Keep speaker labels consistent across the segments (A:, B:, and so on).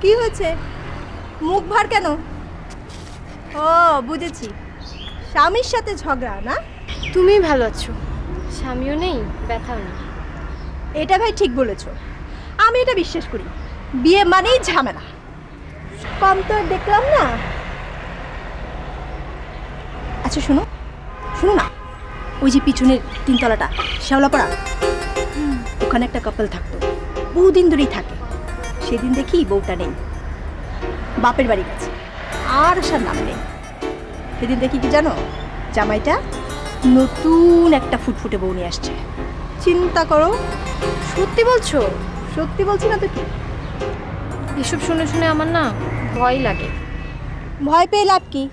A: কি হয়েছে? মুখ ভার কেন? ও বুঝেছি, স্বামীর সাথে ঝগড়া না?
B: তুমি ভালো আছো? স্বামীও নেই, ব্যথাও নেই।
A: এটা ভাই ঠিক বলেছ, আমি এটা বিশ্বাস করি। বিয়ে মানেই ঝামেলা, কম তো আর দেখলাম না। আচ্ছা শোনো শোনো না, ওই যে পিছনের তিনতলাটা শ্যাওলাপাড়া, ওখানে একটা কাপল থাকতো, বহুদিন ধরেই থাকে। সেদিন দেখি বউটা নেই, বাপের বাড়ি গেছে, আর আসার নাম নেই। সেদিন দেখি কি জানো, জামাইটা নতুন একটা ফুটফুটে বউ নিয়ে আসছে। চিন্তা করো।
B: সত্যি বলছো?
A: সত্যি বলছি না তো কি?
B: এসব শুনে শুনে আমার না ভয় লাগে।
A: ভয় পেয়ে লাভ কি?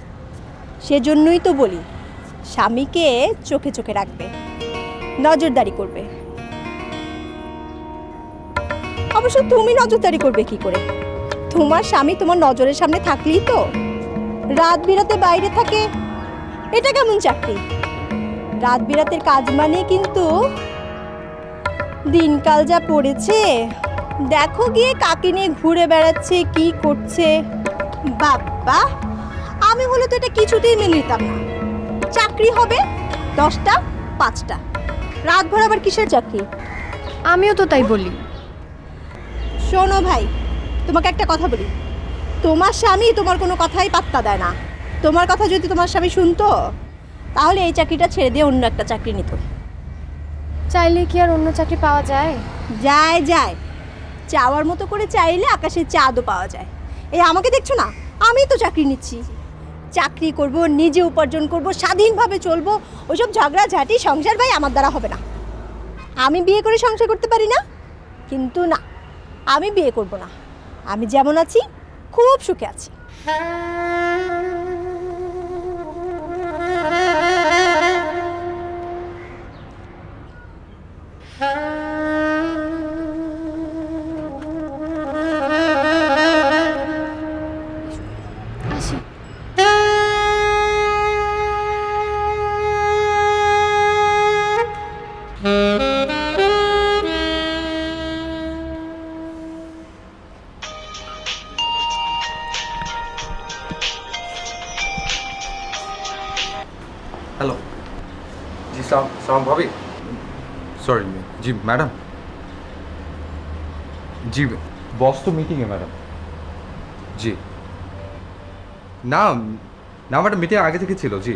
A: সেজন্যই তো বলি, স্বামীকে চোখে চোখে রাখবে, নজরদারি করবে। অবশ্য তুমি নজরদারি করবে কি করে? তোমার স্বামী তোমার নজরের সামনে থাকলেই তো। রাত বিরাতে বাইরে থাকে, এটা কেমন চাকরি? রাত বিরাতের কাজ মানে কিন্তু দিনকাল যা পড়েছে, দেখো গিয়ে কাকে নিয়ে ঘুরে বেড়াচ্ছে, কি করছে। বাবা, আমি হলে তো এটা কিছুতেই মেনে নিতাম না। চাকরি হবে 10টা 5টা, রাত ভর আবার কিসের চাকরি?
B: আমিও তো তাই বলি।
A: শোনো ভাই, তোমাকে একটা কথা বলি, তোমার স্বামী তোমার কোনো কথাই পাত্তা দেয় না। তোমার কথা যদি তোমার স্বামী শুনতো, তাহলে এই চাকরিটা ছেড়ে দিয়ে অন্য একটা চাকরি নিত।
B: চাইলে কি আর অন্য চাকরি পাওয়া যায়?
A: যায় যায়, চাওয়ার মতো করে চাইলে আকাশের চাঁদও পাওয়া যায়। এই আমাকে দেখছো না, আমি তো চাকরি নিচ্ছি। চাকরি করব, নিজে উপার্জন করব, স্বাধীনভাবে চলবো। ওইসব ঝগড়াঝাটি সংসার ভাই আমার দ্বারা হবে না। আমি বিয়ে করে সংসার করতে পারি না, কিন্তু না, আমি বিয়ে করব না। আমি যেমন আছি খুব সুখে আছি।
B: আসি।
C: हेलो जी, सलाम भाभी। सॉरी जी मैडम। जी बॉस तो मीटिंग है मैडम। जी না না ম্যাডাম, মিটিং আগে থেকে ছিল। জি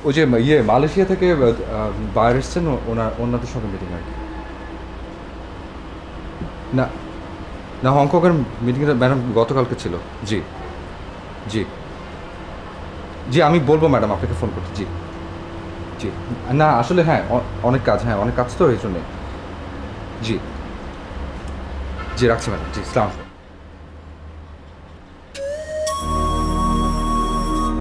C: ওই যে মালয়েশিয়া থেকে বাইরে এসছেন, ওনাদের সঙ্গে মিটিং আর কি। না না, হংকংয়ের মিটিংটা ম্যাডাম গতকালকে ছিল। জি জি জি, আমি বলবো ম্যাডাম আপনাকে ফোন করতে। জি জি, না আসলে হ্যাঁ অনেক কাজ, অনেক কাজ তো এই জন্যে। জি জি, রাখছি ম্যাডাম। জি, সালাম।